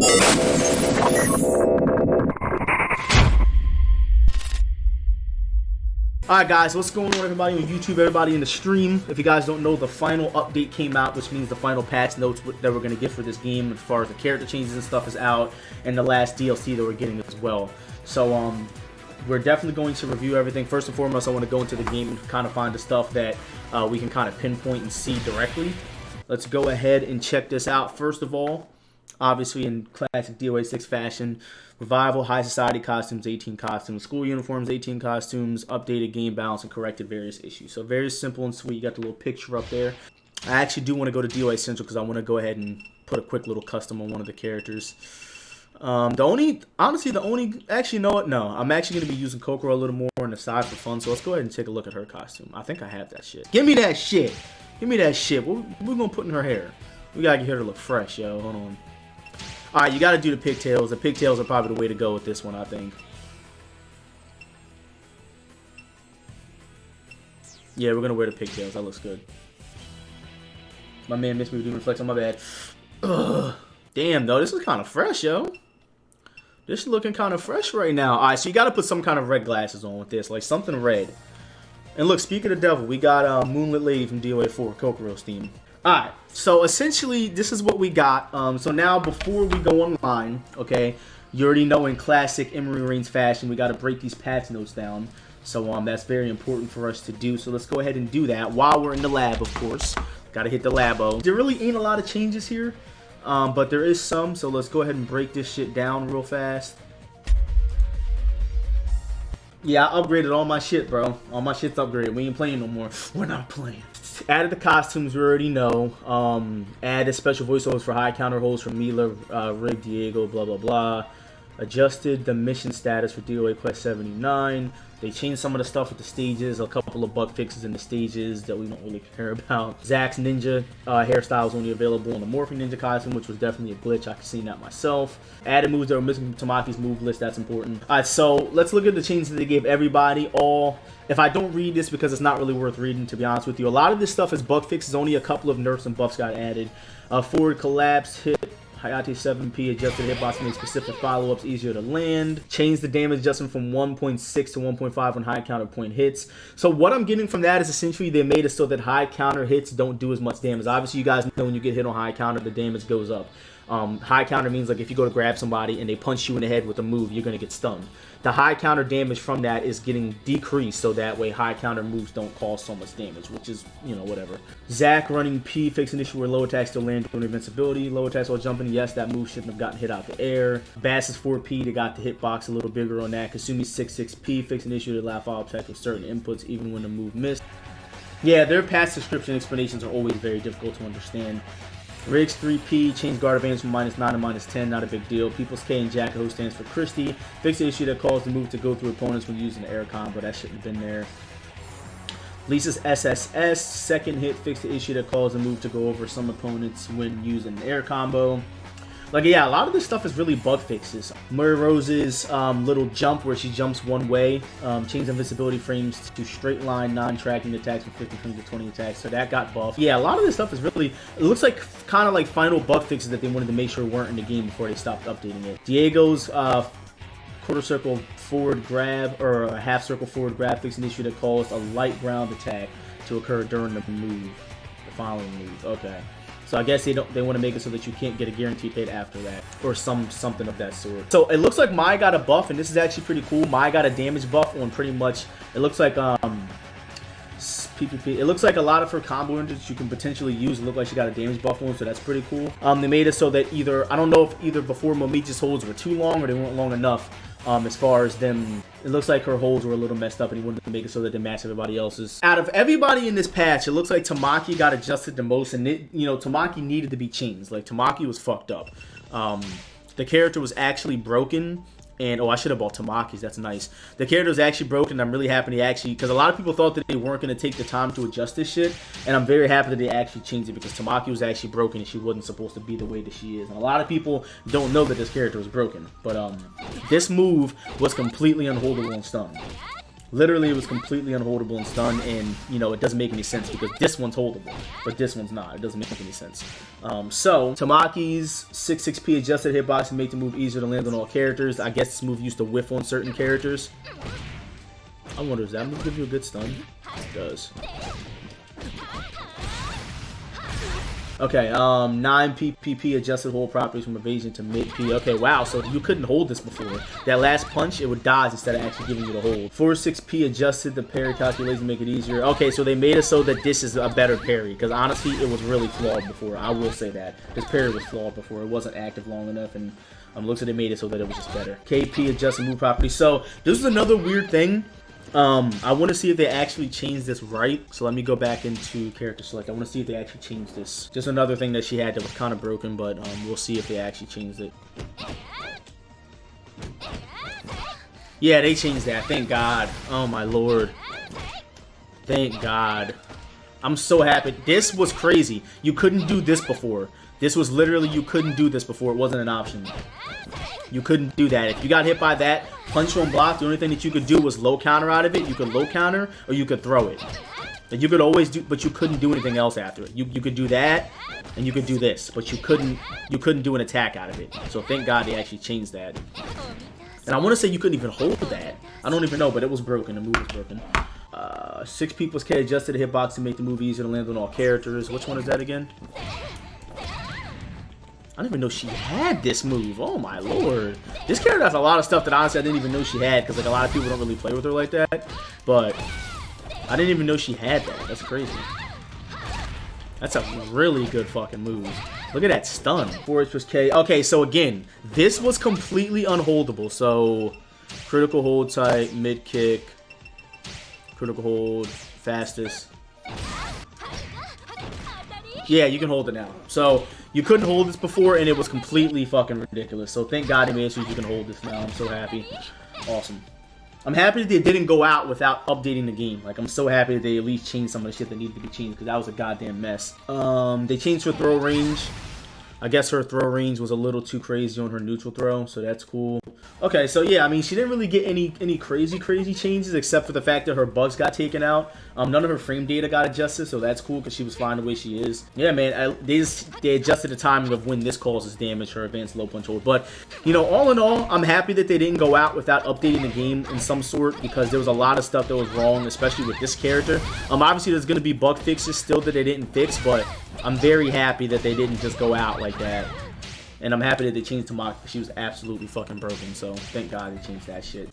Alright guys, what's going on everybody on YouTube, everybody in the stream? If you guys don't know, the final update came out, which means the final patch notes that we're going to get for this game as far as the character changes and stuff is out, and the last DLC that we're getting as well. So we're definitely going to review everything. First and foremost, I want to go into the game and kind of find the stuff that we can kind of pinpoint and see directly. Let's go ahead and check this out. First of all, obviously in classic DOA6 fashion, revival, high society costumes, 18 costumes, school uniforms, 18 costumes, updated game balance, and corrected various issues. So very simple and sweet. You got the little picture up there. I actually do want to go to DOA Central because I want to go ahead and put a quick little custom on one of the characters. Actually, you know what? No, I'm actually going to be using Kokoro a little more on the side for fun. So let's go ahead and take a look at her costume. I think I have that shit. Give me that shit. Give me that shit. What we're going to put in her hair? We got to get her to look fresh, yo. Hold on. Alright, you got to do the pigtails. The pigtails are probably the way to go with this one, I think. Yeah, we're going to wear the pigtails. That looks good. My man missed me with doing flex on my bad. Ugh. Damn, though. This is kind of fresh, yo. This is looking kind of fresh right now. Alright, so you got to put some kind of red glasses on with this. Like something red. And look, speaking of the devil, we got Moonlit Lady from DOA4, Kokoro's theme. Alright, so essentially this is what we got. So now before we go online, okay, you already know in classic EmeryReigns fashion, we got to break these patch notes down. So that's very important for us to do. So let's go ahead and do that while we're in the lab, of course. Got to hit the labo. There really ain't a lot of changes here, but there is some. So let's go ahead and break this shit down real fast. Yeah, I upgraded all my shit, bro. All my shit's upgraded. We ain't playing no more. We're not playing. Added the costumes we already know. Added special voiceovers for high counter holds for Mila, Rig, Diego, blah, blah, blah. Adjusted the mission status for DOA Quest 79. They changed some of the stuff with the stages. A couple of bug fixes in the stages that we don't really care about. Zack's ninja hairstyle is only available on the Morphing Ninja costume, which was definitely a glitch. I can see that myself. Added moves that were missing from Tamaki's move list. That's important. Alright, so let's look at the changes that they gave everybody. If I don't read this because it's not really worth reading, to be honest with you. A lot of this stuff is bug fixes. Only a couple of nerfs and buffs got added. Forward collapse, hit, Hayate 7P, adjusted hitbox to make specific follow-ups easier to land. Changed the damage adjustment from 1.6 to 1.5 when high counter point hits. So what I'm getting from that is essentially they made it so that high counter hits don't do as much damage. Obviously, you guys know when you get hit on high counter, the damage goes up. High counter means like if you go to grab somebody and they punch you in the head with a move, you're going to get stunned. The high counter damage from that is getting decreased, so that way high counter moves don't cause so much damage, which is, you know, whatever. Zack running P, fixing an issue where low attacks still land during invincibility. Low attacks while jumping, yes, that move shouldn't have gotten hit out the air. Bass's 4P, they got the hitbox a little bigger on that. Kasumi's 6-6P, fixing an issue that allow follow-up attacks with certain inputs even when the move missed. Yeah, their past description explanations are always very difficult to understand. Riggs 3P, change guard advantage from -9 to -10, not a big deal. People's K and Jacko stands for Christie. Fix the issue that caused the move to go through opponents when using the air combo. That shouldn't have been there. Lisa's SSS, second hit, fix the issue that caused the move to go over some opponents when using the air combo. Like, yeah, a lot of this stuff is really bug fixes. Murray Rose's little jump where she jumps one way, changed invincibility frames to straight line, non-tracking attacks from 50 frames to 20 attacks, so that got buffed. Yeah, a lot of this stuff is really, it looks like kind of like final bug fixes that they wanted to make sure weren't in the game before they stopped updating it. Diego's quarter circle forward grab, or a half circle forward grab, fixed an issue that caused a light ground attack to occur during the move, the following move. Okay. So I guess they want to make it so that you can't get a guaranteed hit after that, or something of that sort. So it looks like Mai got a buff, and this is actually pretty cool. Mai got a damage buff on pretty much. It looks like PPP. It looks like a lot of her combo engines you can potentially use. It looked like she got a damage buff on, so that's pretty cool. They made it so that I don't know if either before Momichi's holds were too long or they weren't long enough. As far as them, it looks like her holds were a little messed up and he wanted to make it so that they match everybody else's. Out of everybody in this patch, it looks like Tamaki got adjusted the most, and Tamaki needed to be changed. Like, Tamaki was fucked up. The character was actually broken, and I should have bought Tamaki's. That's nice. The character was actually broken. I'm really happy they actually, because a lot of people thought that they weren't going to take the time to adjust this shit, and I'm very happy that they actually changed it, because Tamaki was actually broken and she wasn't supposed to be the way that she is. And a lot of people don't know that this character was broken, but this move was completely unholdable on stun. Literally, it was completely unholdable and stun, and, you know, it doesn't make any sense because this one's holdable, but this one's not. It doesn't make any sense. So, Tamaki's 6-6P adjusted hitbox and make the move easier to land on all characters. I guess this move used to whiff on certain characters. I wonder, does that move give you a good stun? It does. Okay, 9 PPP adjusted hold properties from evasion to mid P. Okay, wow, so you couldn't hold this before. That last punch, it would dodge instead of actually giving you the hold. 4-6P adjusted the parry calculation to make it easier. Okay, so they made it so that this is a better parry, because honestly, it was really flawed before. I will say that. This parry was flawed before. It wasn't active long enough, and looks like they made it so that it was just better. KP adjusted move properties. So, this is another weird thing. I want to see if they actually changed this right. So let me go back into character select. I want to see if they actually changed this. Just another thing that she had that was kind of broken, but we'll see if they actually changed it. Yeah, they changed that. Thank God. Oh my lord. Thank God. I'm so happy. This was crazy. You couldn't do this before. This was literally, you couldn't do this before. It wasn't an option. You couldn't do that. If you got hit by that, punch on block, the only thing that you could do was low counter out of it. You could low counter, or you could throw it. Like you could always do, but you couldn't do anything else after it. You could do that, and you could do this, but you couldn't do an attack out of it. So thank God they actually changed that. And I want to say you couldn't even hold that. I don't even know, but it was broken. The move was broken. 6 people's K adjusted the hitbox to make the move easier to land on all characters. Which one is that again? I didn't even know she had this move. Oh my lord. This character has a lot of stuff that honestly I didn't even know she had, because like a lot of people don't really play with her like that. But I didn't even know she had that. That's crazy. That's a really good fucking move. Look at that stun. 4H plus K. Okay, so again, this was completely unholdable. So critical hold tight, mid kick, critical hold, fastest. Yeah, you can hold it now. So you couldn't hold this before, and it was completely fucking ridiculous. So thank God they made it so you can hold this now. I'm so happy. Awesome. I'm happy that they didn't go out without updating the game. Like, I'm so happy that they at least changed some of the shit that needed to be changed, because that was a goddamn mess. They changed her throw range. I guess her throw range was a little too crazy on her neutral throw, so that's cool. Okay, so yeah, I mean, she didn't really get any crazy changes, except for the fact that her bugs got taken out. None of her frame data got adjusted, so that's cool, because she was fine the way she is. Yeah, man, they adjusted the timing of when this causes damage, her advanced low punch hold. But, you know, all in all, I'm happy that they didn't go out without updating the game in some sort, because there was a lot of stuff that was wrong, especially with this character. Obviously, there's going to be bug fixes still that they didn't fix, but I'm very happy that they didn't just go out like that. And I'm happy that they changed Tamaki, because she was absolutely fucking broken. So thank God they changed that shit.